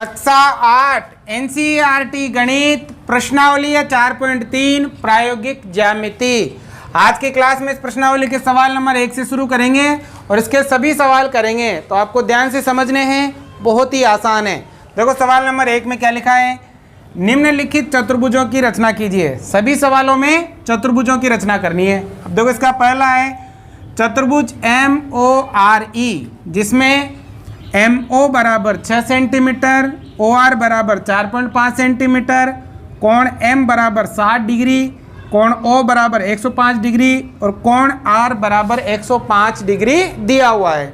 कक्षा 8 एनसीईआरटी गणित प्रश्नावली 4.3 प्रायोगिक ज्यामिति। आज की क्लास में इस प्रश्नावली के सवाल नंबर 1 से शुरू करेंगे और इसके सभी सवाल करेंगे, तो आपको ध्यान से समझने हैं, बहुत ही आसान है। देखो सवाल नंबर 1 में क्या लिखा है, निम्नलिखित चतुर्भुजों की रचना कीजिए। सभी सवालों में चतुर्भुजों की रचना करनी है। अब देखो इसका पहला है चतुर्भुज MORE, जिसमें MO बराबर 6 सेंटीमीटर, OR बराबर 4.5 सेंटीमीटर, कोण M बराबर 60 डिग्री, कोण O बराबर 105 डिग्री और कोण R बराबर 105 डिग्री दिया हुआ है।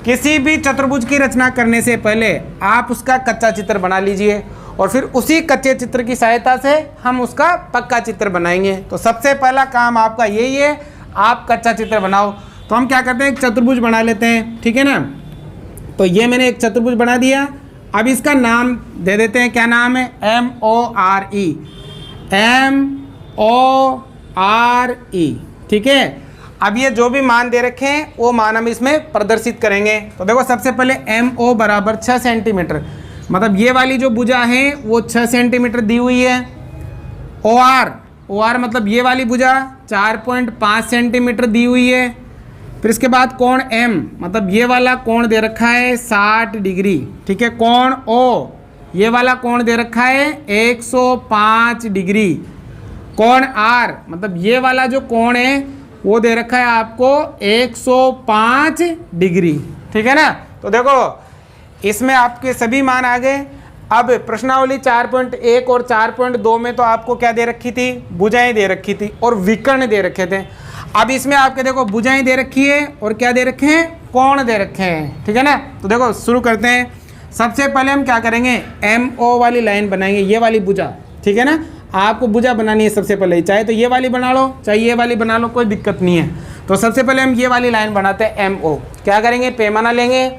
किसी भी चतुर्भुज की रचना करने से पहले आप उसका कच्चा चित्र बना लीजिए और फिर उसी कच्चे चित्र की सहायता से हम उसका पक्का चित्र बनाएंगे। तो सबसे पहला काम आपका यही है, आप कच्चा चित्र बनाओ। तो हम क्या करते हैं, एक चतुर्भुज बना लेते हैं, ठीक है ना। तो ये मैंने एक चतुर्भुज बना दिया। अब इसका नाम दे देते हैं, क्या नाम है, MORE, MORE, ठीक है। अब ये जो भी मान दे रखे हैं वो मान हम इसमें प्रदर्शित करेंगे। तो देखो सबसे पहले MO बराबर 6 सेंटीमीटर, मतलब ये वाली जो भुजा है वो 6 सेंटीमीटर दी हुई है। OR मतलब ये वाली भुजा 4.5 सेंटीमीटर दी हुई है। फिर इसके बाद कोण M, मतलब ये वाला कोण दे रखा है 60 डिग्री, ठीक है। कोण O, ये वाला कोण दे रखा है 105 डिग्री। कोण R, मतलब ये वाला जो कोण है वो दे रखा है आपको 105 डिग्री, ठीक है ना। तो देखो इसमें आपके सभी मान आ गए। अब प्रश्नावली 4.1 और 4.2 में तो आपको क्या दे रखी थी, भुजाएं दे रखी थी और विकर्ण दे रखे थे। अब इसमें आपके देखो भुजाएं दे रखी है और क्या दे रखे हैं, कोण दे रखे हैं, ठीक है ना। तो देखो शुरू करते हैं। सबसे पहले हम क्या करेंगे, MO वाली लाइन बनाएंगे, ये वाली भुजा, ठीक है ना। आपको भुजा बनानी है सबसे पहले, चाहे तो ये वाली बना लो चाहे ये वाली बना लो, कोई दिक्कत नहीं है। तो सबसे पहले हम ये वाली लाइन बनाते हैं MO। क्या करेंगे, पैमाना लेंगे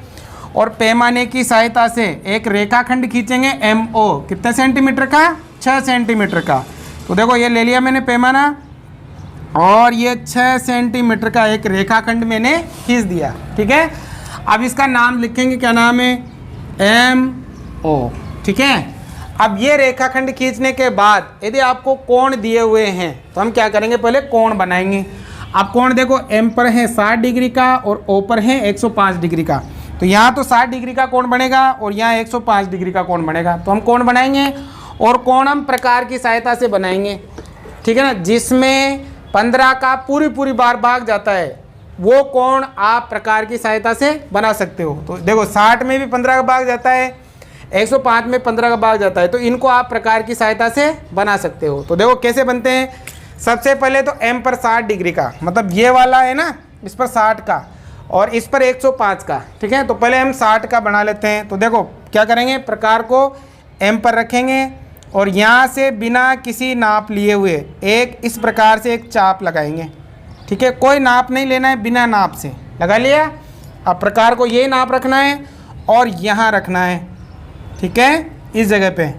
और पैमाने की सहायता से एक रेखाखंड खींचेंगे MO, कितने सेंटीमीटर का, 6 सेंटीमीटर का। तो देखो ये ले लिया मैंने पैमाना और ये 6 सेंटीमीटर का एक रेखाखंड मैंने खींच दिया, ठीक है। अब इसका नाम लिखेंगे, क्या नाम है, MO, ठीक है। अब ये रेखाखंड खींचने के बाद यदि आपको कोण दिए हुए हैं तो हम क्या करेंगे, पहले कोण बनाएंगे। अब कोण देखो M पर है 60 डिग्री का और O पर है 105 डिग्री का। तो यहाँ तो 60 डिग्री का कोण बनेगा और यहाँ 105 डिग्री का कोण बनेगा। तो हम कोण बनाएंगे और कोण हम प्रकार की सहायता से बनाएंगे, ठीक है ना। जिसमें 15 का पूरी बार भाग जाता है वो कोण आप प्रकार की सहायता से बना सकते हो। तो देखो 60 में भी 15 का भाग जाता है, 105 में 15 का भाग जाता है, तो इनको आप प्रकार की सहायता से बना सकते हो। तो देखो कैसे बनते हैं। सबसे पहले तो M पर 60 डिग्री का, मतलब ये वाला है ना, इस पर 60 का और इस पर 105 का, ठीक है। तो पहले हम 60 का बना लेते हैं। तो देखो क्या करेंगे, प्रकार को M पर रखेंगे और यहाँ से बिना किसी नाप लिए हुए एक इस प्रकार से एक चाप लगाएंगे, ठीक है। कोई नाप नहीं लेना है, बिना नाप से लगा लिया। अब प्रकार को ये नाप रखना है और यहाँ रखना है, ठीक है, इस जगह पे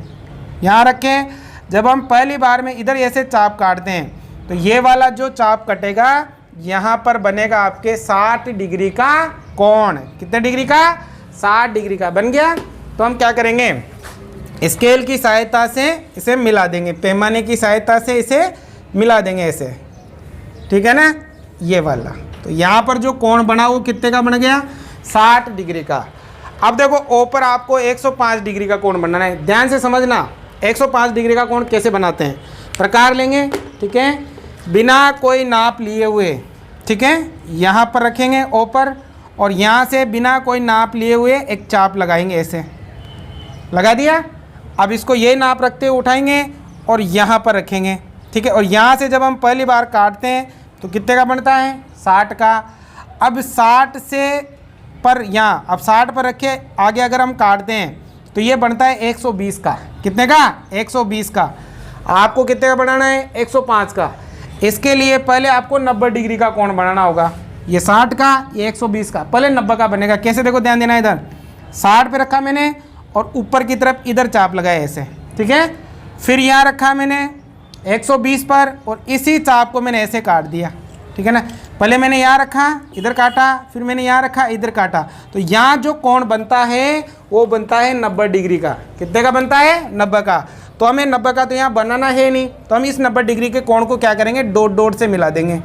यहाँ रखें। जब हम पहली बार में इधर ऐसे चाप काटते हैं तो ये वाला जो चाप कटेगा यहाँ पर बनेगा आपके 60 डिग्री का कोण। कितने डिग्री का, 60 डिग्री का बन गया। तो हम क्या करेंगे, स्केल की सहायता से इसे मिला देंगे, पैमाने की सहायता से इसे मिला देंगे ऐसे, ठीक है ना, ये वाला। तो यहाँ पर जो कोण बना वो कितने का बन गया, 60 डिग्री का। अब देखो O पर आपको 105 डिग्री का कोण बनाना है। ध्यान से समझना, 105 डिग्री का कोण कैसे बनाते हैं। प्रकार लेंगे, ठीक है, बिना कोई नाप लिए हुए, ठीक है, यहाँ पर रखेंगे O पर और यहाँ से बिना कोई नाप लिए हुए एक चाप लगाएंगे, ऐसे लगा दिया। अब इसको ये नाप रखते हुए उठाएंगे और यहाँ पर रखेंगे, ठीक है। और यहाँ से जब हम पहली बार काटते हैं तो कितने का बनता है, 60 का। अब 60 से पर यहाँ, अब 60 पर रखे आगे अगर हम काटते हैं तो ये बनता है 120 का। कितने का, 120 का। आपको कितने का बनाना है, 105 का। इसके लिए पहले आपको 90 डिग्री का कोण बनाना होगा। ये 60 का, ये 120 का, पहले 90 का बनेगा। कैसे, देखो ध्यान देना, इधर 60 पे रखा मैंने और ऊपर की तरफ इधर चाप लगाया ऐसे, ठीक है। फिर यहाँ रखा मैंने 120 पर और इसी चाप को मैंने ऐसे काट दिया, ठीक है ना। पहले मैंने यहाँ रखा, इधर काटा, फिर मैंने यहाँ रखा, इधर काटा, तो यहाँ जो कोण बनता है वो बनता है 90 डिग्री का। कितने का बनता है? 90 का। तो हमें 90 का तो यहाँ बनाना है नहीं, तो हम इस 90 डिग्री के कोण को क्या करेंगे, डॉट डॉट से मिला देंगे।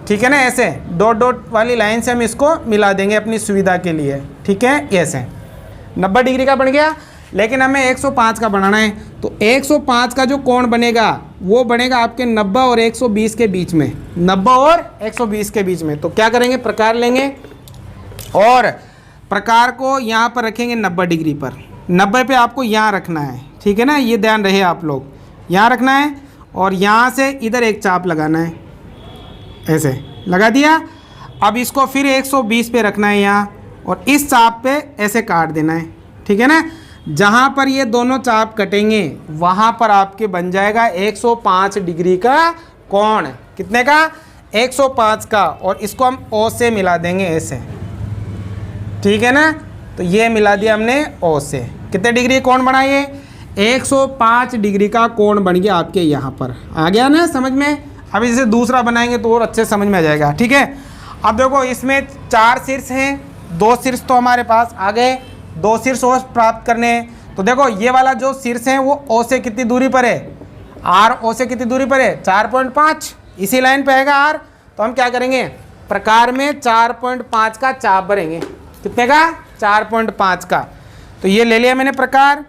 ठीक है ना, ऐसे डॉट डॉट वाली लाइन से हम इसको मिला देंगे अपनी सुविधा के लिए। ठीक है, ऐसे 90 डिग्री का बन गया। लेकिन हमें 105 का बनाना है, तो 105 का जो कोण बनेगा वो बनेगा आपके 90 और 120 के बीच में, 90 और 120 के बीच में। तो क्या करेंगे, प्रकार लेंगे और प्रकार को यहाँ पर रखेंगे 90 डिग्री पर। 90 पे आपको यहाँ रखना है, ठीक है ना, ये ध्यान रहे आप लोग, यहाँ रखना है और यहाँ से इधर एक चाप लगाना है, ऐसे लगा दिया। अब इसको फिर 120 पे रखना है यहाँ, और इस चाप पे ऐसे काट देना है। ठीक है ना, जहाँ पर ये दोनों चाप कटेंगे वहाँ पर आपके बन जाएगा 105 डिग्री का कोण। कितने का? 105 का। और इसको हम ओ से मिला देंगे ऐसे। ठीक है ना, तो ये मिला दिया हमने ओ से। कितने डिग्री कोण बना ये? 105 डिग्री का कोण बन गया आपके यहाँ पर। आ गया ना समझ में? अब इसे दूसरा बनाएंगे तो और अच्छे समझ में आ जाएगा। ठीक है, अब देखो इसमें 4 शीर्ष हैं, 2 शीर्ष तो हमारे पास आ गए, 2 शीर्ष और प्राप्त करने हैं। तो देखो ये वाला जो शीर्ष है वो ओ से कितनी दूरी पर है? आर ओ से कितनी दूरी पर है? 4.5। इसी लाइन पे आएगा आर। तो हम क्या करेंगे, प्रकार में 4.5 का चाप भरेंगे। कितने का? 4.5 का। तो ये ले लिया मैंने प्रकार,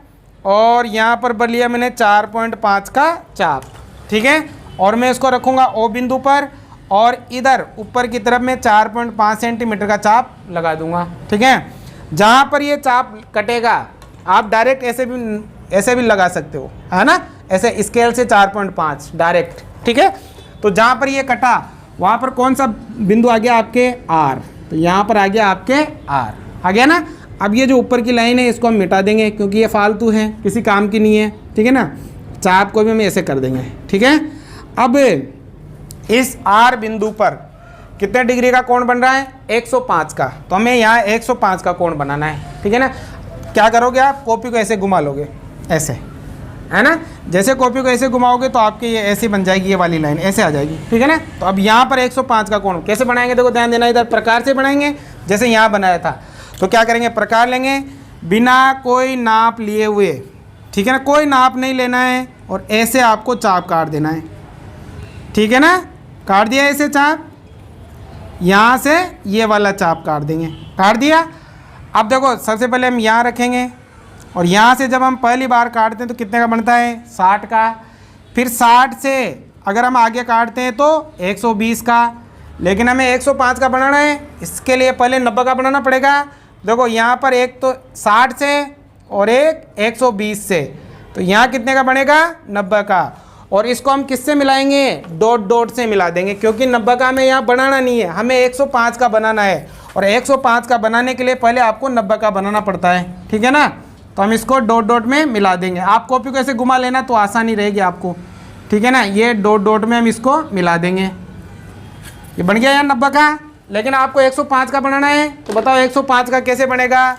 और यहाँ पर भर लिया मैंने 4.5 का चाप। ठीक है, और मैं इसको रखूँगा ओ बिंदु पर, और इधर ऊपर की तरफ में 4.5 सेंटीमीटर का चाप लगा दूंगा। ठीक है, जहाँ पर ये चाप कटेगा आप डायरेक्ट ऐसे भी लगा सकते हो, है ना, ऐसे स्केल से 4.5 डायरेक्ट। ठीक है, तो जहाँ पर ये कटा वहाँ पर कौन सा बिंदु आ गया आपके? आर। तो यहाँ पर आ गया आपके आर, आ गया ना। अब ये जो ऊपर की लाइन है इसको हम मिटा देंगे क्योंकि ये फालतू है, किसी काम की नहीं है। ठीक है ना, चाप को भी हम ऐसे कर देंगे। ठीक है, अब इस आर बिंदु पर कितने डिग्री का कोण बन रहा है? 105 का। तो हमें यहाँ 105 का कोण बनाना है। ठीक है ना, क्या करोगे आप? कॉपी को ऐसे घुमा लोगे, ऐसे, है ना। जैसे कॉपी को ऐसे घुमाओगे तो आपकी ये ऐसी बन जाएगी, ये वाली लाइन ऐसे आ जाएगी। ठीक है ना, तो अब यहाँ पर 105 का कोण कैसे बनाएंगे? देखो ध्यान देना, इधर प्रकार से बनाएंगे जैसे यहाँ बनाया था। तो क्या करेंगे, प्रकार लेंगे बिना कोई नाप लिए हुए। ठीक है ना, कोई नाप नहीं लेना है, और ऐसे आपको चाप काट देना है। ठीक है ना, काट दिया ऐसे चाप, यहाँ से ये वाला चाप काट देंगे, काट दिया। अब देखो सबसे पहले हम यहाँ रखेंगे, और यहाँ से जब हम पहली बार काटते हैं तो कितने का बनता है? 60 का। फिर 60 से अगर हम आगे काटते हैं तो 120 का। लेकिन हमें 105 का बनाना है, इसके लिए पहले 90 का बनाना पड़ेगा। देखो यहाँ पर एक तो 60 से और एक 120 से, तो यहाँ कितने का बनेगा? 90 का। और इसको हम किससे मिलाएंगे? डॉट डॉट से मिला देंगे, क्योंकि 90 का हमें यहाँ बनाना नहीं है, हमें 105 का बनाना है। और 105 का बनाने के लिए पहले आपको 90 का बनाना पड़ता है। ठीक है ना, तो हम इसको डॉट डॉट में मिला देंगे। आप कॉपी को ऐसे घुमा लेना तो आसानी रहेगी आपको। ठीक है ना, ये डॉट डॉट में हम इसको मिला देंगे। ये बन गया यार 90 का। लेकिन आपको 105 का बनाना है, तो बताओ 105 का कैसे बनेगा?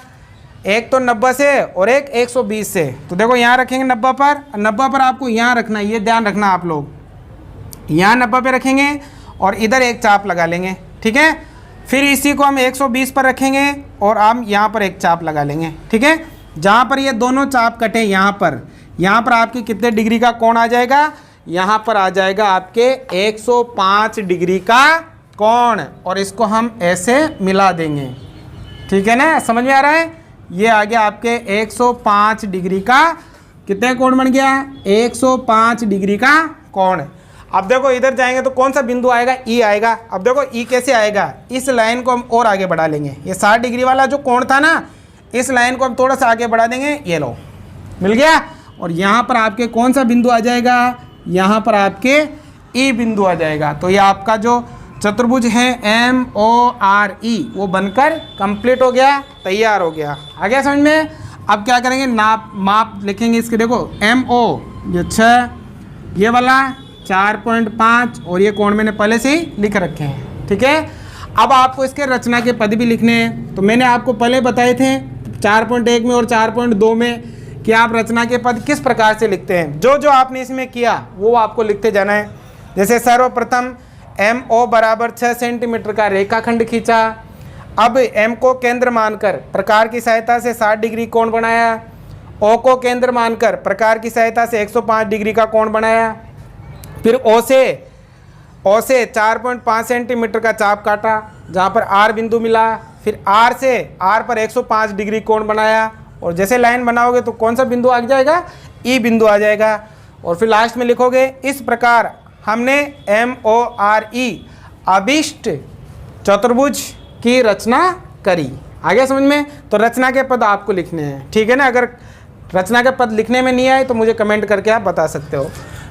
एक तो 90 से और एक 120 से। तो देखो यहाँ रखेंगे 90 पर, 90 पर आपको यहाँ रखना है, ये ध्यान रखना आप लोग। यहाँ 90 पे रखेंगे और इधर एक चाप लगा लेंगे। ठीक है, फिर इसी को हम 120 पर रखेंगे और हम यहाँ पर एक चाप लगा लेंगे। ठीक है, जहाँ पर ये दोनों चाप कटे यहाँ पर आपकी कितने डिग्री का कोण आ जाएगा? यहाँ पर आ जाएगा आपके 105 डिग्री का कोण, और इसको हम ऐसे मिला देंगे। ठीक है ना, समझ में आ रहा है? ये आ गया आपके 105 डिग्री का कितने कोण बन गया? 105 डिग्री का कोण। अब देखो इधर जाएंगे तो कौन सा बिंदु आएगा? ई आएगा। अब देखो ई कैसे आएगा? इस लाइन को हम और आगे बढ़ा लेंगे। ये 60 डिग्री वाला जो कोण था ना, इस लाइन को हम थोड़ा सा आगे बढ़ा देंगे। ये लो, मिल गया। और यहाँ पर आपके कौन सा बिंदु आ जाएगा? यहाँ पर आपके ई बिंदु आ जाएगा। तो ये आपका जो चतुर्भुज है MORE वो बनकर कंप्लीट हो गया, तैयार हो गया। आ गया समझ में? अब क्या करेंगे? माप लिखेंगे इसके। देखो MO ये 6, ये वाला 4.5, और ये कोण मैंने पहले से ही लिख रखे हैं। ठीक है, अब आपको इसके रचना के पद भी लिखने हैं। तो मैंने आपको पहले बताए थे 4.1 में और 4.2 में कि आप रचना के पद किस प्रकार से लिखते हैं। जो जो आपने इसमें किया वो आपको लिखते जाना है। जैसे सर्वप्रथम MO बराबर 6 सेंटीमीटर का रेखाखंड खींचा। अब M को केंद्र मानकर प्रकार की सहायता से 60 डिग्री कोण बनाया। O को केंद्र मानकर प्रकार की सहायता से 105 डिग्री का कोण बनाया। फिर O से 4.5 सेंटीमीटर का चाप काटा जहाँ पर R बिंदु मिला। फिर R से R पर 105 डिग्री कोण बनाया, और जैसे लाइन बनाओगे तो कौन सा बिंदु आ जाएगा, E बिंदु आ जाएगा। और फिर लास्ट में लिखोगे इस प्रकार हमने MORE अभिष्ट चतुर्भुज की रचना करी। आ गया समझ में? तो रचना के पद आपको लिखने हैं, ठीक है ना। अगर रचना के पद लिखने में नहीं आए तो मुझे कमेंट करके आप बता सकते हो।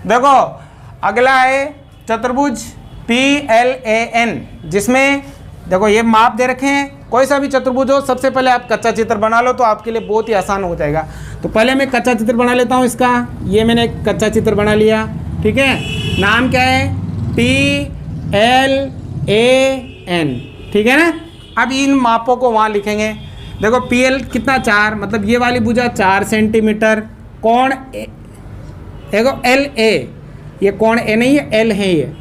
देखो अगला है चतुर्भुज PLAN, जिसमें देखो ये माप दे रखे हैं। कोई सा भी चतुर्भुज हो, सबसे पहले आप कच्चा चित्र बना लो तो आपके लिए बहुत ही आसान हो जाएगा। तो पहले मैं कच्चा चित्र बना लेता हूँ इसका। ये मैंने एक कच्चा चित्र बना लिया, ठीक है। नाम क्या है, PLAN, ठीक है ना। अब इन मापों को वहाँ लिखेंगे। देखो PL कितना 4, मतलब ये वाली भुजा 4 सेंटीमीटर। कोण देखो LA, ये कोण A नहीं है, L है ये।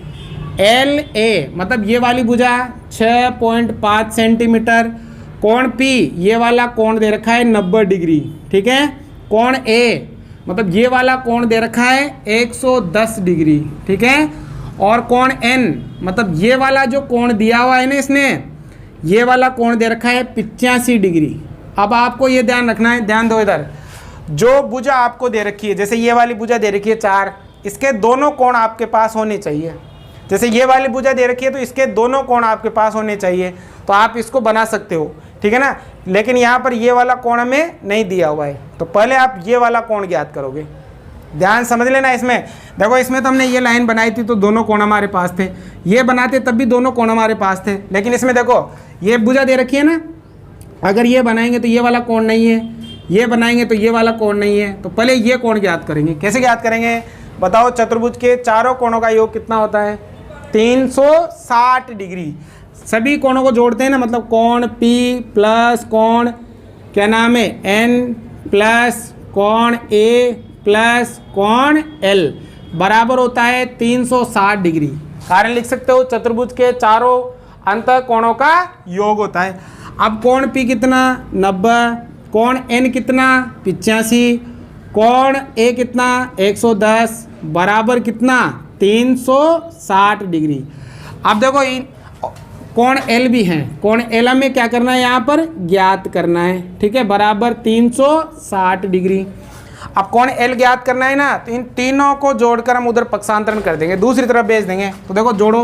LA मतलब ये वाली भुजा 6.5 सेंटीमीटर। कोण P, ये वाला कोण दे रखा है 90 डिग्री, ठीक है। कोण A मतलब ये वाला कोण दे रखा है 110 डिग्री, ठीक है। और कोण N मतलब ये वाला जो कोण दिया हुआ है ना इसने, ये वाला कोण दे रखा है 85 डिग्री। अब आपको ये ध्यान रखना है, ध्यान दो इधर। जो भुजा आपको दे रखी है, जैसे ये वाली भुजा दे रखी है 4, इसके दोनों कोण आपके पास होने चाहिए। जैसे ये वाली भुजा दे रखी है तो इसके दोनों कोण आपके पास होने चाहिए, तो आप इसको बना सकते हो, ठीक है ना। लेकिन यहाँ पर ये वाला कोण हमें नहीं दिया हुआ है, तो पहले आप ये वाला कोण ज्ञात करोगे। ध्यान समझ लेना इसमें। देखो इसमें तो हमने ये लाइन बनाई थी तो दोनों कोण हमारे पास थे, ये बनाते तब भी दोनों कोण हमारे पास थे। लेकिन इसमें देखो ये भुजा दे रखी है ना, अगर ये बनाएंगे तो ये वाला कोण नहीं है, ये बनाएंगे तो ये वाला कोण नहीं है। तो पहले ये कोण ज्ञात करेंगे। कैसे ज्ञात करेंगे बताओ? चतुर्भुज के चारों कोणों का योग कितना होता है? 360 डिग्री। सभी कोणों को जोड़ते हैं ना, मतलब कोण P प्लस कोण क्या नाम है N प्लस कोण A प्लस कोण L बराबर होता है 360 डिग्री। कारण लिख सकते हो, चतुर्भुज के चारों अंत कोणों का योग होता है। अब कोण P कितना 90, कोण N कितना 85, कोण A कितना 110 बराबर कितना 360 डिग्री। अब देखो कोण L भी है, कोण L हमें क्या करना है यहाँ पर ज्ञात करना है, ठीक है, बराबर 360 डिग्री। अब कोण L ज्ञात करना है ना, तो इन तीनों को जोड़कर हम उधर पक्षांतरण कर देंगे, दूसरी तरफ भेज देंगे। तो देखो जोड़ो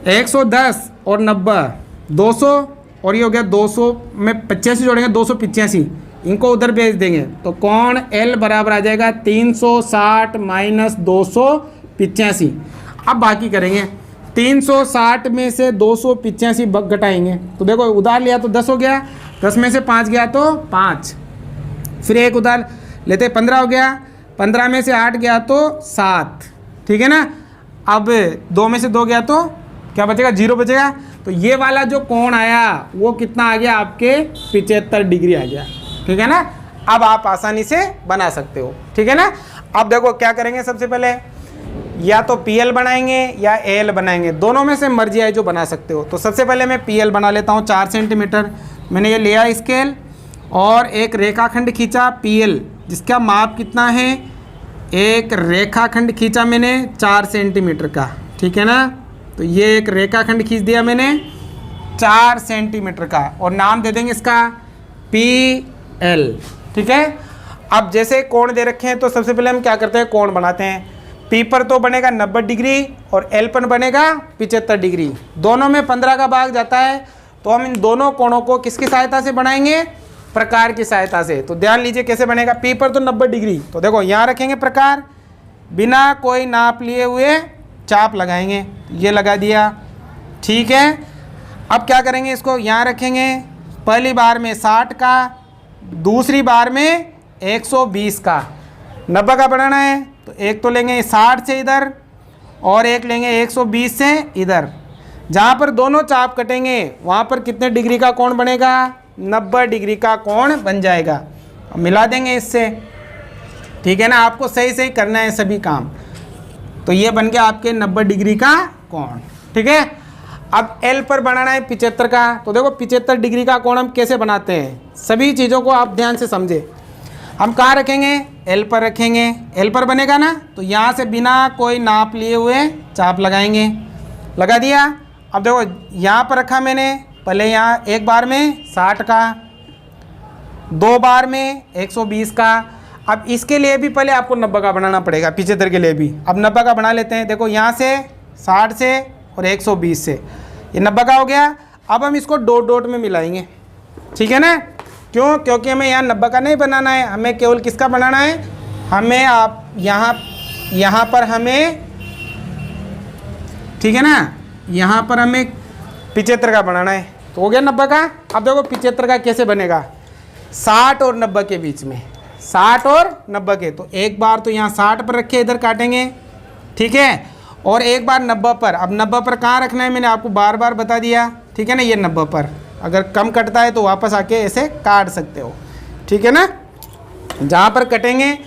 110 और 90 200, और ये हो गया 200 में 85 जोड़ेंगे 285, इनको उधर भेज देंगे। तो कोण L बराबर आ जाएगा 360 माइनस 285। अब बाकी करेंगे, 360 में से 285 घटाएंगे। तो देखो उधार लिया तो 10 हो गया, 10 में से 5 गया तो 5, फिर एक उधार लेते 15 हो गया, 15 में से 8 गया तो 7, ठीक है ना। अब 2 में से 2 गया तो क्या बचेगा, 0 बचेगा। तो ये वाला जो कोण आया वो कितना आ गया आपके 75 डिग्री आ गया, ठीक है ना। अब आप आसानी से बना सकते हो, ठीक है ना। अब देखो क्या करेंगे, सबसे पहले या तो PL बनाएंगे या AL बनाएंगे, दोनों में से मर्जी है जो बना सकते हो। तो सबसे पहले मैं PL बना लेता हूँ। 4 सेंटीमीटर मैंने ये लिया स्केल और एक रेखाखंड खींचा PL, जिसका माप कितना है, एक रेखाखंड खींचा मैंने 4 सेंटीमीटर का, ठीक है ना। तो ये एक रेखाखंड खींच दिया मैंने 4 सेंटीमीटर का, और नाम दे देंगे इसका PL, ठीक है। अब जैसे कोण दे रखे हैं तो सबसे पहले हम क्या करते हैं, कोण बनाते हैं। P पर तो बनेगा 90 डिग्री और L पर बनेगा 75 डिग्री, दोनों में 15 का भाग जाता है। तो हम इन दोनों कोणों को किसकी सहायता से बनाएंगे, प्रकार की सहायता से। तो ध्यान लीजिए कैसे बनेगा। P पर तो 90 डिग्री, तो देखो यहाँ रखेंगे प्रकार, बिना कोई नाप लिए हुए चाप लगाएंगे, ये लगा दिया, ठीक है। अब क्या करेंगे, इसको यहाँ रखेंगे, पहली बार में 60 का, दूसरी बार में 120 का। 90 का बनाना है तो एक तो लेंगे 60 से इधर और एक लेंगे 120 से इधर। जहाँ पर दोनों चाप कटेंगे वहाँ पर कितने डिग्री का कोण बनेगा, 90 डिग्री का कोण बन जाएगा। अब मिला देंगे इससे, ठीक है ना। आपको सही सही करना है सभी काम। तो ये बन गया आपके 90 डिग्री का कोण, ठीक है। अब एल पर बनाना है 75 का, तो देखो 75 डिग्री का कोण हम कैसे बनाते हैं, सभी चीज़ों को आप ध्यान से समझे। हम कहाँ रखेंगे, एल पर रखेंगे, एल पर बनेगा ना, तो यहाँ से बिना कोई नाप लिए हुए चाप लगाएंगे, लगा दिया। अब देखो यहाँ पर रखा मैंने, पहले यहाँ एक बार में 60 का, 2 बार में 120 का। अब इसके लिए भी पहले आपको 90 का बनाना पड़ेगा, 75 के लिए भी। अब 90 का बना लेते हैं। देखो यहाँ से 60 से और 120 से, ये 90 का हो गया। अब हम इसको डॉट डॉट में मिलाएंगे, ठीक है ना। क्यों, क्योंकि हमें यहाँ 90 का नहीं बनाना है, हमें केवल किसका बनाना है, हमें आप यहाँ पर हमें, ठीक है ना, यहाँ पर हमें 75 का बनाना है। तो हो गया 90 का। अब देखो 75 का कैसे बनेगा, 60 और 90 के बीच में, 60 और 90 के, तो एक बार तो यहाँ 60 पर रखे, इधर काटेंगे, ठीक है, और एक बार 90 पर। अब 90 पर कहाँ रखना है, मैंने आपको बार बार बता दिया, ठीक है ना। ये 90 पर, अगर कम कटता है तो वापस आके ऐसे काट सकते हो, ठीक है ना। जहाँ पर कटेंगे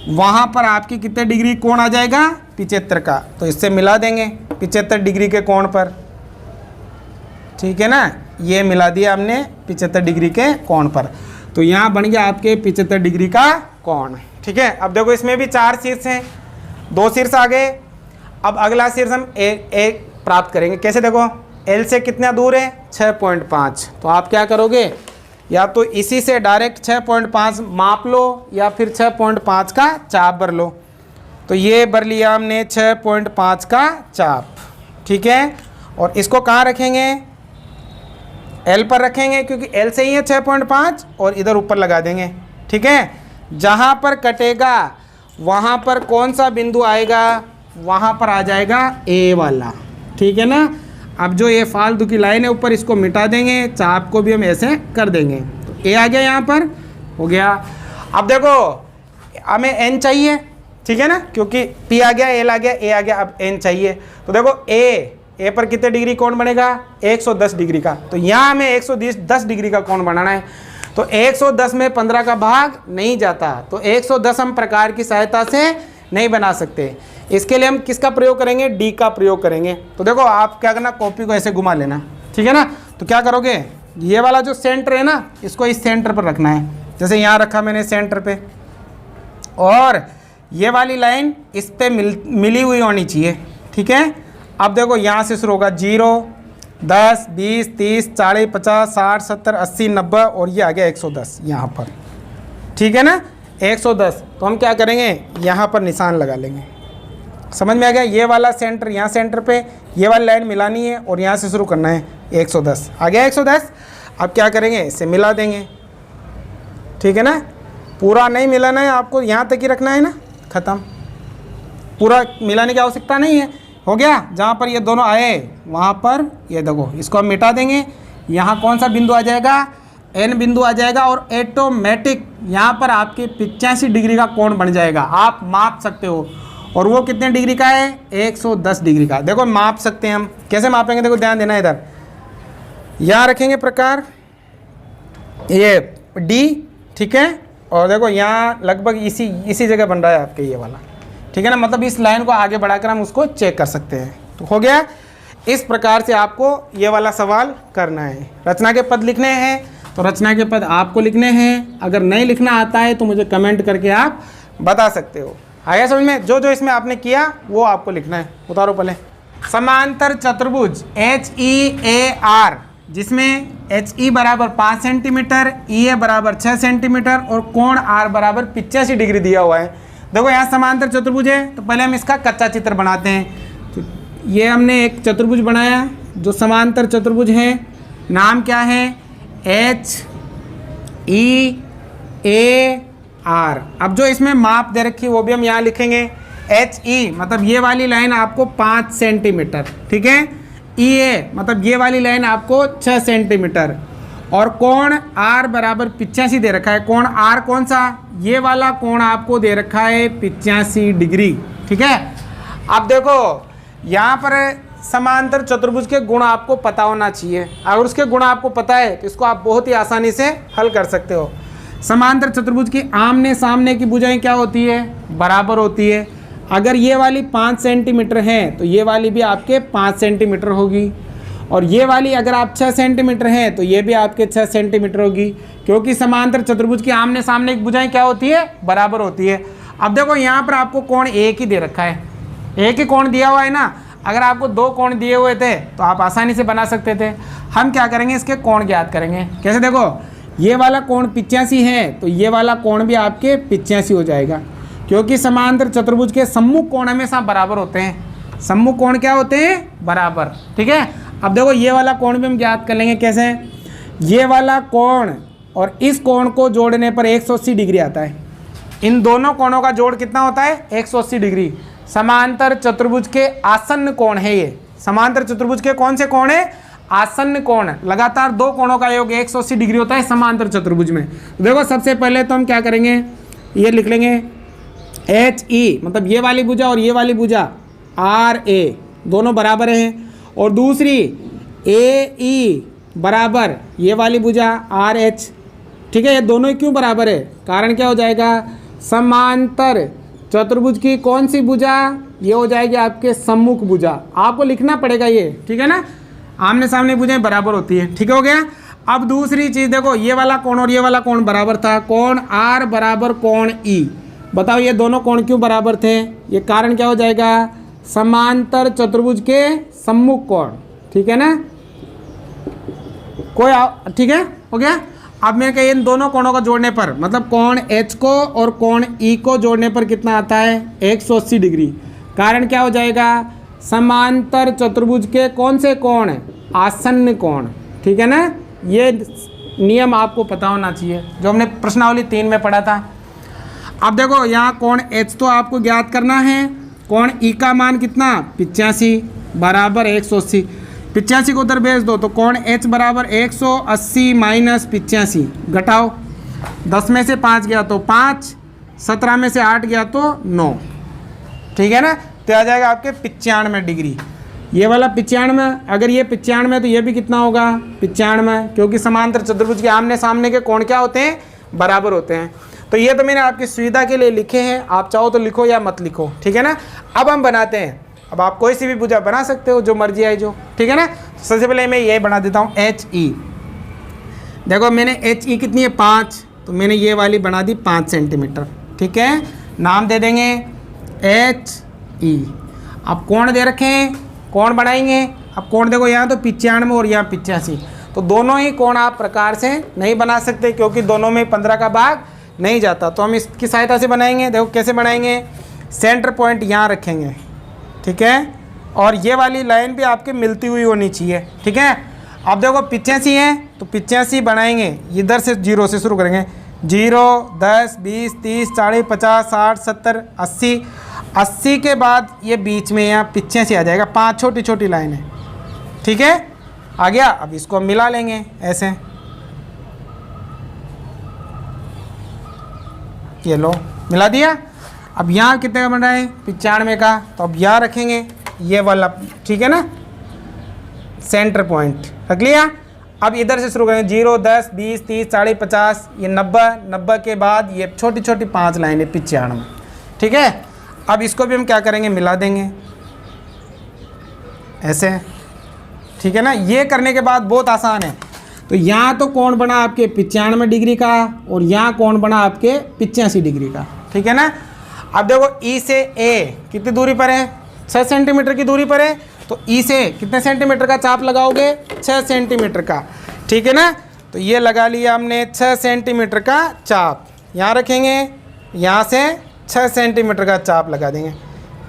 वहाँ पर आपकी कितने डिग्री कोण आ जाएगा, 75 का, तो इससे मिला देंगे 75 डिग्री के कोण पर, ठीक है ना। ये मिला दिया हमने 75 डिग्री के कोण पर, तो यहाँ बन गया आपके 75 डिग्री का कोण, ठीक है। अब देखो इसमें भी 4 शीर्ष हैं, 2 शीर्ष आ गए। अब अगला शीर्ष हम एक प्राप्त करेंगे, कैसे, देखो एल से कितना दूर है, 6.5। तो आप क्या करोगे, या तो इसी से डायरेक्ट 6.5 माप लो, या फिर 6.5 का चाप भर लो। तो ये भर लिया हमने 6.5 का चाप, ठीक है। और इसको कहाँ रखेंगे, एल पर रखेंगे, क्योंकि एल से ही है 6.5, और इधर ऊपर लगा देंगे, ठीक है। जहाँ पर कटेगा वहाँ पर कौन सा बिंदु आएगा, वहाँ पर आ जाएगा ए वाला, ठीक है ना। अब जो ये फालतू की लाइन है ऊपर, इसको मिटा देंगे, चाप को भी हम ऐसे कर देंगे, तो ए आ गया, यहाँ पर हो गया। अब देखो हमें एन चाहिए, ठीक है ना, क्योंकि पी आ गया, एल आ गया, ए आ गया, अब एन चाहिए। तो देखो ए पर कितने डिग्री कोण बनेगा, 110 डिग्री का। तो यहाँ हमें 110 डिग्री का कोण बनाना है। तो 110 में 15 का भाग नहीं जाता, तो 110 हम प्रकार की सहायता से नहीं बना सकते। इसके लिए हम किसका प्रयोग करेंगे, डी का प्रयोग करेंगे। तो देखो आप क्या करना, कॉपी को ऐसे घुमा लेना, ठीक है ना। तो क्या करोगे, ये वाला जो सेंटर है ना, इसको इस सेंटर पर रखना है, जैसे यहाँ रखा मैंने सेंटर पे, और ये वाली लाइन इस पे मिली हुई होनी चाहिए, ठीक है। अब देखो यहाँ से शुरू होगा 0, 10, 20, 30, 40, 50, 60, 70, 80, 90, और ये आ गया 110 यहाँ पर, ठीक है ना, 110। तो हम क्या करेंगे, यहाँ पर निशान लगा लेंगे, समझ में आ गया। ये वाला सेंटर, यहाँ सेंटर पे ये वाली लाइन मिलानी है, और यहाँ से शुरू करना है 110, आ गया 110। अब क्या करेंगे, इसे मिला देंगे, ठीक है ना। पूरा नहीं मिलाना है आपको, यहाँ तक ही रखना है ना, ख़त्म, पूरा मिलाने की आवश्यकता नहीं है, हो गया। जहाँ पर ये दोनों आए वहाँ पर ये देखो, इसको हम मिटा देंगे। यहाँ कौन सा बिंदु आ जाएगा, एन बिंदु आ जाएगा, और ऑटोमेटिक यहाँ पर आपके 85 डिग्री का कोण बन जाएगा, आप माप सकते हो। और वो कितने डिग्री का है, 110 डिग्री का। देखो माप सकते हैं हम, कैसे मापेंगे, देखो ध्यान देना, इधर यहाँ रखेंगे प्रकार ये डी, ठीक है, और देखो यहाँ लगभग इसी जगह बन रहा है आपके ये वाला, ठीक है ना। मतलब इस लाइन को आगे बढ़ाकर हम उसको चेक कर सकते हैं। तो हो गया, इस प्रकार से आपको ये वाला सवाल करना है। रचना के पद लिखने हैं, तो रचना के पद आपको लिखने हैं। अगर नहीं लिखना आता है तो मुझे कमेंट करके आप बता सकते हो। आया समझ में, जो जो इसमें आपने किया वो आपको लिखना है। उतारो पहले, समांतर चतुर्भुज HEAR, जिसमें HE बराबर 5 सेंटीमीटर, EA बराबर 6 सेंटीमीटर, और कोण R बराबर 85 डिग्री दिया हुआ है। देखो यहाँ समांतर चतुर्भुज है, तो पहले हम इसका कच्चा चित्र बनाते हैं। तो ये हमने एक चतुर्भुज बनाया जो समांतर चतुर्भुज है, नाम क्या है, HEAR। अब जो इसमें माप दे रखी है वो भी हम यहाँ लिखेंगे। HE मतलब ये वाली लाइन आपको 5 सेंटीमीटर, ठीक है। EA मतलब ये वाली लाइन आपको 6 सेंटीमीटर, और कोण R बराबर 85 दे रखा है। कोण R कौन सा, ये वाला कोण आपको दे रखा है 85 डिग्री, ठीक है। अब देखो यहाँ पर समांतर चतुर्भुज के गुण आपको पता होना चाहिए। अगर उसके गुण आपको पता है तो इसको आप बहुत ही आसानी से हल कर सकते हो। समांतर चतुर्भुज की आमने सामने की भुजाएं क्या होती है, बराबर होती है। अगर ये वाली 5 सेंटीमीटर है तो ये वाली भी आपके 5 सेंटीमीटर होगी, और ये वाली अगर आप 6 सेंटीमीटर है तो ये भी आपके 6 सेंटीमीटर होगी, क्योंकि समांतर चतुर्भुज की आमने सामने की भुजाएं क्या होती है, बराबर होती है। अब देखो यहाँ पर आपको कोण एक ही दे रखा है, एक ही कोण दिया हुआ है ना। अगर आपको 2 कोण दिए हुए थे तो आप आसानी से बना सकते थे। हम क्या करेंगे, इसके कोण ज्ञात करेंगे। कैसे, देखो ये वाला कोण 85 है तो ये वाला कोण भी आपके 85 हो जाएगा, क्योंकि समांतर चतुर्भुज के सम्मुख कोण हमेशा बराबर होते हैं। सम्मुख कोण क्या होते हैं, बराबर। ठीक है, अब देखो ये वाला कोण भी हम ज्ञात कर लेंगे। कैसे, ये वाला कोण और इस कोण को जोड़ने पर 180 डिग्री आता है। इन दोनों कोणों का जोड़ कितना होता है, 180 डिग्री। समांतर चतुर्भुज के आसन्न कोण है ये। समांतर चतुर्भुज के कौन से कोण है, आसन्न कोण। लगातार 2 कोणों का योग 180 डिग्री होता है समांतर चतुर्भुज में। देखो सबसे पहले तो हम क्या करेंगे, ये लिख लेंगे HE, मतलब ये वाली भुजा और ये वाली भुजा RA दोनों बराबर हैं, और दूसरी AE बराबर ये वाली भुजा RH। ठीक है, ये दोनों ही क्यों बराबर है, कारण क्या हो जाएगा, समांतर चतुर्भुज की कौन सी भुजा, ये हो जाएगी आपके सम्मुख भुजा। आपको लिखना पड़ेगा ये, ठीक है ना, आमने सामने भुजाएं बराबर होती है। ठीक हो गया। अब दूसरी चीज़ देखो, ये वाला कोण और ये वाला कोण बराबर था, कोण R बराबर कोण E। बताओ ये दोनों कोण क्यों बराबर थे, ये कारण क्या हो जाएगा, समांतर चतुर्भुज के सम्मुख कोण। ठीक है ना, ठीक है, हो गया। अब मैं कह इन दोनों कोणों को जोड़ने पर, मतलब कोण H को और कोण E को जोड़ने पर कितना आता है, 180 डिग्री। कारण क्या हो जाएगा, समांतर चतुर्भुज के कौन से कोण, आसन्न कोण। ठीक है ना, ये नियम आपको पता होना चाहिए जो हमने प्रश्नावली 3 में पढ़ा था। अब देखो यहाँ कोण H तो आपको ज्ञात करना है, कोण E का मान कितना, 85 बराबर 180। 85 को उधर भेज दो तो कोण H बराबर 180 माइनस 85, घटाओ 10 में से 5 गया तो 5, 17 में से 8 गया तो 9। ठीक है ना, तो आ जाएगा आपके 95 डिग्री। ये वाला 95, अगर ये 95 तो ये भी कितना होगा, 95, क्योंकि समांतर चतुर्भुज के आमने सामने के कोण क्या होते हैं, बराबर होते हैं। तो ये तो मैंने आपकी सुविधा के लिए लिखे हैं, आप चाहो तो लिखो या मत लिखो। ठीक है ना, अब हम बनाते हैं। अब आप कोई सी भी भुजा बना सकते हो, जो मर्जी आए जो। ठीक है ना, सबसे पहले मैं ये बना देता हूँ HE। देखो मैंने HE कितनी है, 5, तो मैंने ये वाली बना दी 5 सेंटीमीटर। ठीक है, नाम दे देंगे HE। अब कोण दे रखे हैं, कोण बनाएंगे। अब कोण देखो यहाँ तो 95 और यहाँ 85, तो दोनों ही कोण आप प्रकार से नहीं बना सकते, क्योंकि दोनों में 15 का भाग नहीं जाता। तो हम इसकी सहायता से बनाएंगे। देखो कैसे बनाएंगे, सेंटर पॉइंट यहाँ रखेंगे। ठीक है, और ये वाली लाइन भी आपके मिलती हुई होनी चाहिए। ठीक है, अब देखो 85 है तो 85 बनाएंगे, इधर से 0 से शुरू करेंगे। 0, 10, 20, 30, 40, 50, 60, 70, 80। 80 के बाद ये बीच में यहाँ 85 आ जाएगा, 5 छोटी छोटी लाइन है। ठीक है, आ गया। अब इसको हम मिला लेंगे ऐसे, ये लो मिला दिया। अब यहाँ कितने का बन रहा है, 95 का, तो अब यहाँ रखेंगे ये वाला। ठीक है ना, सेंटर पॉइंट रख लिया। अब इधर से शुरू करेंगे, 0, 10, 20, 30, 40, 50, ये 90, 90 के बाद ये छोटी छोटी 5 लाइनें 95। ठीक है, अब इसको भी हम क्या करेंगे, मिला देंगे ऐसे। ठीक है ना, ये करने के बाद बहुत आसान है। तो यहाँ तो कोण बना आपके 95 डिग्री का, और यहाँ कोण बना आपके 85 डिग्री का। ठीक है ना, अब देखो E से A कितनी दूरी पर है, 6 सेंटीमीटर की दूरी पर है, तो E से कितने सेंटीमीटर का चाप लगाओगे, 6 सेंटीमीटर का। ठीक है ना, तो ये लगा लिया हमने 6 सेंटीमीटर का चाप। यहाँ रखेंगे, यहाँ से 6 सेंटीमीटर का चाप लगा देंगे।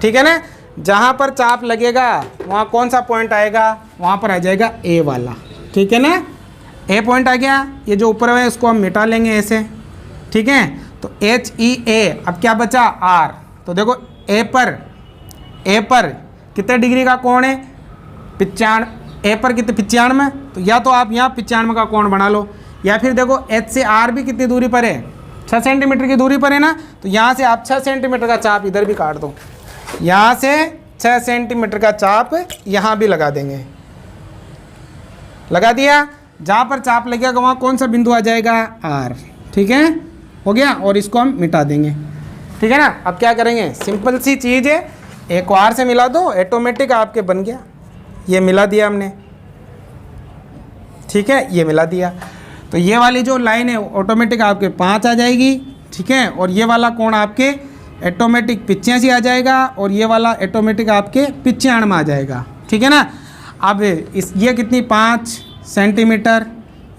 ठीक है ना, जहाँ पर चाप लगेगा वहाँ कौन सा पॉइंट आएगा, वहाँ पर आ जाएगा A वाला। ठीक है ना, A पॉइंट आ गया। ये जो ऊपर है इसको हम मिटा लेंगे ऐसे। ठीक है, तो HEA। अब क्या बचा, R। तो देखो A पर कितने डिग्री का कोण है, 95। A पर कितने, 95। तो या तो आप यहाँ 95 का कोण बना लो, या फिर देखो H से R भी कितनी दूरी पर है, 6 सेंटीमीटर की दूरी पर है ना, तो यहाँ से आप 6 सेंटीमीटर का चाप इधर भी काट दो। यहाँ से 6 सेंटीमीटर का चाप यहाँ भी लगा देंगे। लगा दिया, जहाँ पर चाप लगेगा वहाँ कौन सा बिंदु आ जाएगा, R। ठीक है, हो गया। और इसको हम मिटा देंगे। ठीक है ना। अब क्या करेंगे, सिंपल सी चीज़ है, एक बार से मिला दो, ऑटोमेटिक आपके बन गया। ये मिला दिया हमने, ठीक है, ये मिला दिया, तो ये वाली जो लाइन है ऑटोमेटिक आपके 5 आ जाएगी, ठीक है। और ये वाला कोण आपके ऑटोमेटिक 85 आ जाएगा, और ये वाला ऑटोमेटिक आपके 95 में आ जाएगा, ठीक है ना। अब ये कितनी 5 सेंटीमीटर,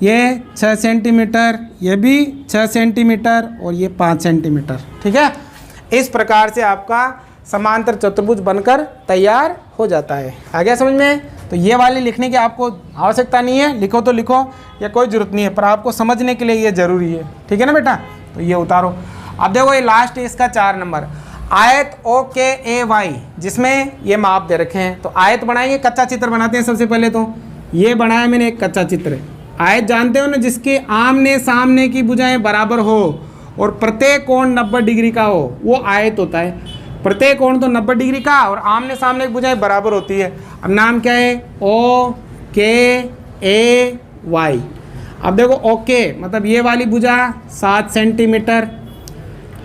ये 6 सेंटीमीटर, ये भी 6 सेंटीमीटर, और ये 5 सेंटीमीटर, ठीक है। इस प्रकार से आपका समांतर चतुर्भुज बनकर तैयार हो जाता है। आ गया समझ में। तो ये वाली लिखने की आपको आवश्यकता नहीं है, लिखो तो लिखो, या कोई ज़रूरत नहीं है, पर आपको समझने के लिए ये ज़रूरी है, ठीक है ना बेटा। तो ये उतारो। अब देखो ये लास्ट है इसका 4 नंबर, आयत OKAY, जिसमें ये माप दे रखे हैं। तो आयत बनाएंगे, कच्चा चित्र बनाते हैं सबसे पहले। तो ये बनाया मैंने एक कच्चा चित्र। आयत जानते हो ना, जिसके आमने सामने की भुजाएं बराबर हो और प्रत्येक कोण 90 डिग्री का हो, वो आयत होता है। प्रत्येक कोण तो 90 डिग्री का और आमने सामने की भुजाएं बराबर होती है। अब नाम क्या है, OKAY। अब देखो ओके मतलब ये वाली भुजा 7 सेंटीमीटर,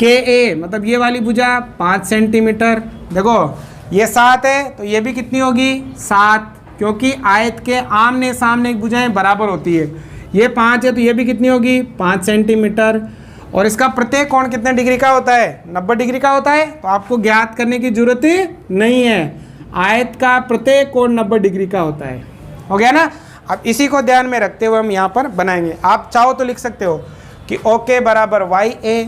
KA मतलब ये वाली भुजा 5 सेंटीमीटर। देखो ये 7 है तो ये भी कितनी होगी 7, क्योंकि आयत के आमने सामने की भुजाएं बराबर होती है। ये 5 है तो ये भी कितनी होगी 5 सेंटीमीटर। और इसका प्रत्येक कोण कितने डिग्री का होता है 90 डिग्री का होता है। तो आपको ज्ञात करने की जरूरत नहीं है, आयत का प्रत्येक कोण 90 डिग्री का होता है। हो गया ना। अब इसी को ध्यान में रखते हुए हम यहाँ पर बनाएंगे। आप चाहो तो लिख सकते हो कि OK बराबर YA,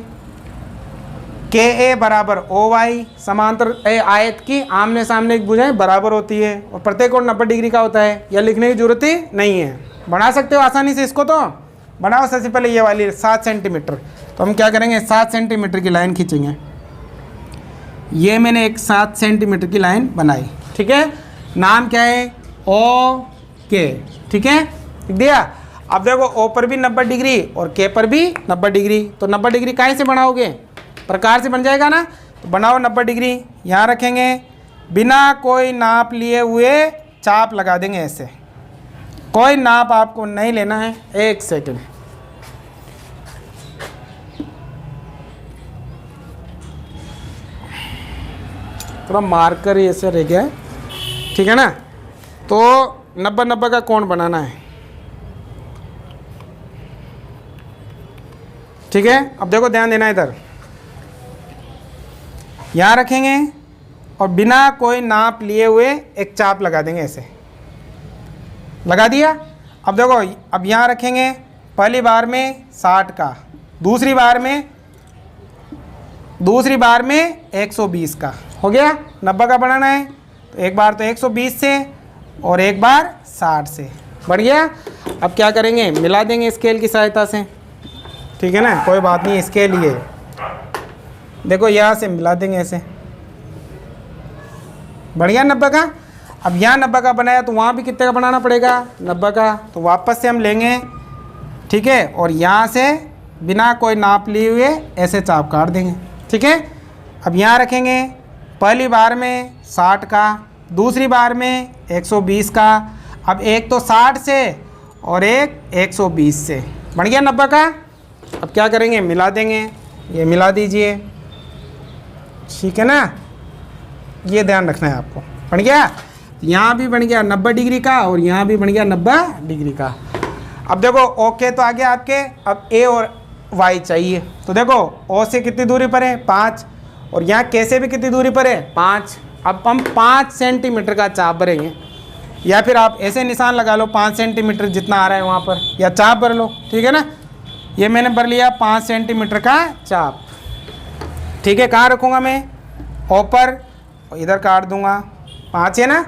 KA बराबर OY, समांतर आयत की आमने सामने की भुजाएं बराबर होती है और प्रत्येक कोण 90 डिग्री का होता है। यह लिखने की जरूरत ही नहीं है, बना सकते हो आसानी से। इसको तो बनाओ। सबसे पहले ये वाली 7 सेंटीमीटर, तो हम क्या करेंगे 7 सेंटीमीटर की लाइन खींचेंगे। ये मैंने एक 7 सेंटीमीटर की लाइन बनाई, ठीक है। नाम क्या है OK, ठीक है, लिख दिया। अब देखो O पर भी 90 डिग्री और K पर भी 90 डिग्री। तो 90 डिग्री काहे से बनाओगे, प्रकार से बन जाएगा ना। तो बनाओ 90 डिग्री, यहाँ रखेंगे, बिना कोई नाप लिए हुए चाप लगा देंगे ऐसे। कोई नाप आपको नहीं लेना है। एक सेकंड, थोड़ा मार्कर ऐसे रह गया है, ठीक है ना। तो 90-90 का कोण बनाना है, ठीक है। अब देखो ध्यान देना, इधर यहाँ रखेंगे और बिना कोई नाप लिए हुए एक चाप लगा देंगे ऐसे। लगा दिया। अब देखो अब यहाँ रखेंगे, पहली बार में 60 का, दूसरी बार में 120 का। हो गया। 90 का बनाना है तो एक बार तो 120 से और एक बार 60 से। बढ़ गया। अब क्या करेंगे, मिला देंगे स्केल की सहायता से, ठीक है ना। कोई बात नहीं, स्केल ये देखो यहाँ से मिला देंगे ऐसे। बढ़िया। 90 का। अब यहाँ 90 का बनाया तो वहाँ भी कितने का बनाना पड़ेगा 90 का। तो वापस से हम लेंगे, ठीक है, और यहाँ से बिना कोई नाप लिए हुए ऐसे चाप काट देंगे, ठीक है। अब यहाँ रखेंगे, पहली बार में 60 का, दूसरी बार में 120 का। अब एक तो 60 से और एक 120 से। बन गया 90 का। अब क्या करेंगे, मिला देंगे। ये मिला दीजिए, ठीक है ना। ये ध्यान रखना है आपको। बन गया। यहाँ भी बन गया 90 डिग्री का और यहाँ भी बन गया 90 डिग्री का। अब देखो ओके तो आ गया आपके। अब A और Y चाहिए। तो देखो O से कितनी दूरी पर है 5 और यहाँ K से भी कितनी दूरी पर है 5। अब हम 5 सेंटीमीटर का चाप भरेंगे, या फिर आप ऐसे निशान लगा लो 5 सेंटीमीटर जितना आ रहा है वहाँ पर, या चाप भर लो, ठीक है ना। ये मैंने भर लिया 5 सेंटीमीटर का चाप, ठीक है। कहाँ रखूँगा मैं, O पर, इधर काट दूंगा 5 है ना।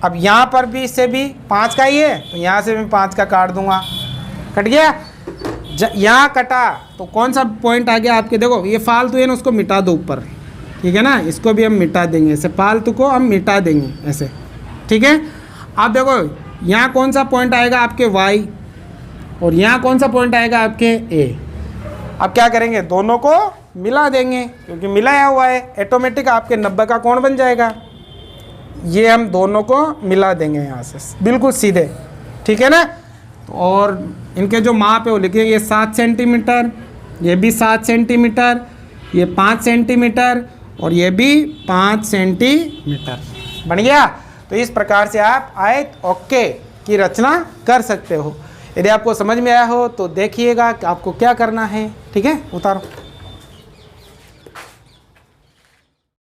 अब यहाँ पर भी इससे भी 5 का ही है तो यहाँ से भी 5 का काट दूंगा। कट गया। यहाँ कटा तो कौन सा पॉइंट आ गया आपके, देखो ये फालतू है ना, उसको मिटा दो ऊपर, ठीक है ना। इसको भी हम मिटा देंगे ऐसे, फालतू को हम मिटा देंगे ऐसे, ठीक है। अब देखो यहाँ कौन सा पॉइंट आएगा आपके Y और यहाँ कौन सा पॉइंट आएगा आपके A। अब क्या करेंगे, दोनों को मिला देंगे, क्योंकि मिलाया हुआ है ऑटोमेटिक आपके 90 का कोण बन जाएगा। ये हम दोनों को मिला देंगे यहाँ से बिल्कुल सीधे, ठीक है ना। और इनके जो माप है वो लिखिए, ये 7 सेंटीमीटर, ये भी 7 सेंटीमीटर, ये 5 सेंटीमीटर और ये भी 5 सेंटीमीटर बन गया। तो इस प्रकार से आप आयत ओके की रचना कर सकते हो। यदि आपको समझ में आया हो तो देखिएगा कि आपको क्या करना है। ठीक है, उतारो।